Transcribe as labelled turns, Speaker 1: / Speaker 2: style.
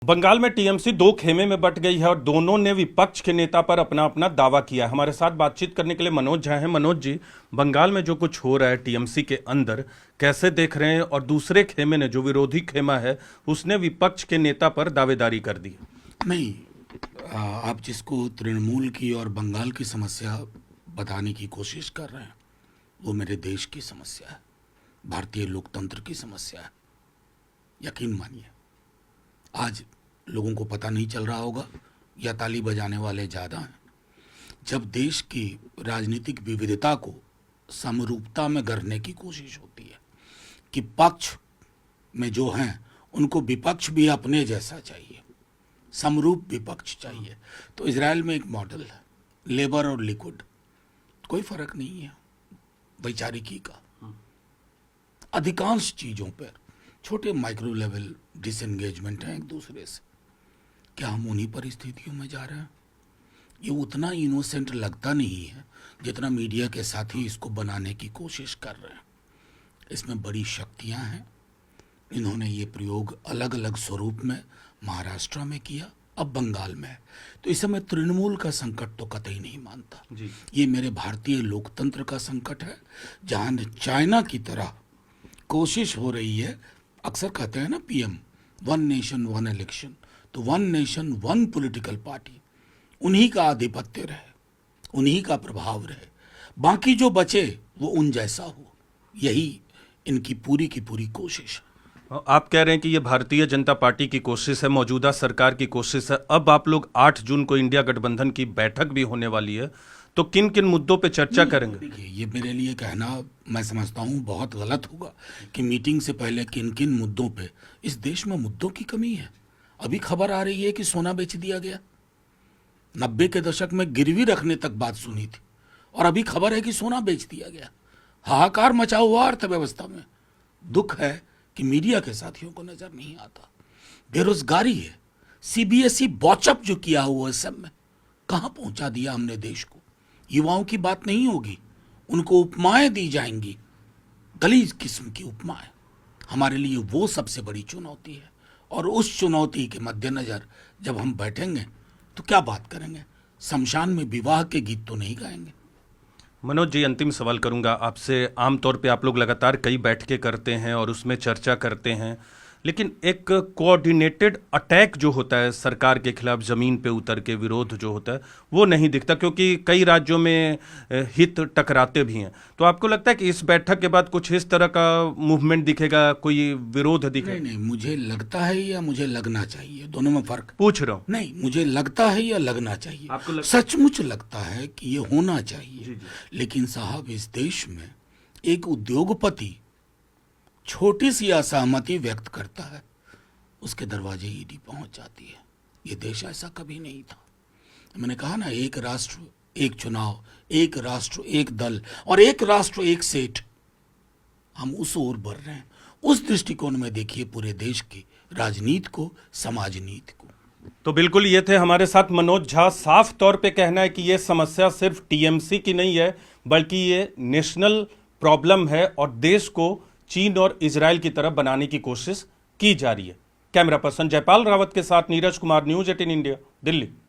Speaker 1: बंगाल में टीएमसी दो खेमे में बंट गई है और दोनों ने विपक्ष के नेता पर अपना अपना दावा किया है। हमारे साथ बातचीत करने के लिए मनोज झा हैं। मनोज जी, बंगाल में जो कुछ हो रहा है टीएमसी के अंदर कैसे देख रहे हैं, और दूसरे खेमे ने, जो विरोधी खेमा है, उसने विपक्ष के नेता पर दावेदारी कर दी?
Speaker 2: नहीं, आप जिसको तृणमूल की और बंगाल की समस्या बताने की कोशिश कर रहे हैं वो मेरे देश की समस्या है, भारतीय लोकतंत्र की समस्या है। यकीन मानिए, आज लोगों को पता नहीं चल रहा होगा या ताली बजाने वाले ज़्यादा हैं। जब देश की राजनीतिक विविधता को समरूपता में गढ़ने की कोशिश होती है कि पक्ष में जो हैं उनको विपक्ष भी अपने जैसा चाहिए, समरूप विपक्ष चाहिए, तो इजराइल में एक मॉडल है, लेबर और लिक्विड, कोई फर्क नहीं है वैचारिकी का। अधिकांश चीज़ों पर छोटे माइक्रो लेवल डिसएंगेजमेंट है एक दूसरे से। क्या हम उन्हीं परिस्थितियों में जा रहे हैं? ये उतना इनोसेंट लगता नहीं है जितना मीडिया के साथी इसको बनाने की कोशिश कर रहे हैं। इसमें बड़ी शक्तियां हैं। इन्होंने ये प्रयोग अलग अलग स्वरूप में महाराष्ट्र में किया, अब बंगाल में है। तो इसे मैं तृणमूल का संकट तो कतई नहीं मानता जी। ये मेरे भारतीय लोकतंत्र का संकट है, जहां चाइना की तरह कोशिश हो रही है। अक्सर कहते हैं ना PM, one nation one election, तो one nation one political party, उन्हीं का आधिपत्य रहे, उन्हीं का प्रभाव रहे, बाकी जो बचे वो उन जैसा हो। यही इनकी पूरी की पूरी कोशिश है।
Speaker 1: आप कह रहे हैं कि ये भारतीय जनता पार्टी की कोशिश है, मौजूदा सरकार की कोशिश है। अब आप लोग 8 जून को इंडिया गठबंधन की बैठक भी होने वाली है, तो किन किन मुद्दों पे चर्चा करेंगे?
Speaker 2: देखिए, ये मेरे लिए कहना, मैं समझता हूँ, बहुत गलत होगा कि मीटिंग से पहले किन किन मुद्दों पे। इस देश में मुद्दों की कमी है। अभी खबर आ रही है कि सोना बेच दिया गया। 90 के दशक में गिरवी रखने तक बात सुनी थी, और अभी खबर है कि सोना बेच दिया गया। हाहाकार मचा हुआ अर्थव्यवस्था में। दुख है कि मीडिया के साथियों को नजर नहीं आता। बेरोजगारी है, सीबीएसई बॉचअप जो किया हुआ है, सब में कहां पहुंचा दिया हमने देश को। युवाओं की बात नहीं होगी, उनको उपमाएं दी जाएंगी, गलीज किस्म की उपमाएं। हमारे लिए वो सबसे बड़ी चुनौती है, और उस चुनौती के मद्देनजर जब हम बैठेंगे तो क्या बात करेंगे? शमशान में विवाह के गीत तो नहीं गाएंगे।
Speaker 1: मनोज जी, अंतिम सवाल करूंगा आपसे। आमतौर पे आप लोग लगातार कई बैठकें करते हैं और उसमें चर्चा करते हैं, लेकिन एक कोऑर्डिनेटेड अटैक जो होता है सरकार के खिलाफ, जमीन पे उतर के विरोध जो होता है, वो नहीं दिखता, क्योंकि कई राज्यों में हित टकराते भी हैं। तो आपको लगता है कि इस बैठक के बाद कुछ इस तरह का मूवमेंट दिखेगा, कोई विरोध दिखेगा?
Speaker 2: नहीं, मुझे लगता है या मुझे लगना चाहिए, दोनों में फर्क
Speaker 1: पूछ रहा हूँ।
Speaker 2: नहीं, मुझे लगता है या लगना चाहिए।
Speaker 1: आपको
Speaker 2: सचमुच लगता है कि ये होना चाहिए।
Speaker 1: जी।
Speaker 2: लेकिन साहब, इस देश में एक उद्योगपति छोटी सी असहमति व्यक्त करता है, उसके दरवाजे ईडी पहुंच जाती है। ये देश ऐसा कभी नहीं था। मैंने कहा ना, एक राष्ट्र एक चुनाव, एक राष्ट्र एक दल, और एक राष्ट्र एक सेठ। हम उस ओर बढ़ रहे हैं। उस दृष्टिकोण में देखिए पूरे देश की राजनीति को, समाज नीति को।
Speaker 1: तो बिल्कुल, ये थे हमारे साथ मनोज झा। साफ तौर पे कहना है कि ये समस्या सिर्फ टीएमसी की नहीं है, बल्कि ये नेशनल प्रॉब्लम है, और देश को चीन और इजराइल की तरफ बनाने की कोशिश की जा रही है। कैमरा पर्सन जयपाल रावत के साथ नीरज कुमार, न्यूज़ 18 इंडिया, दिल्ली।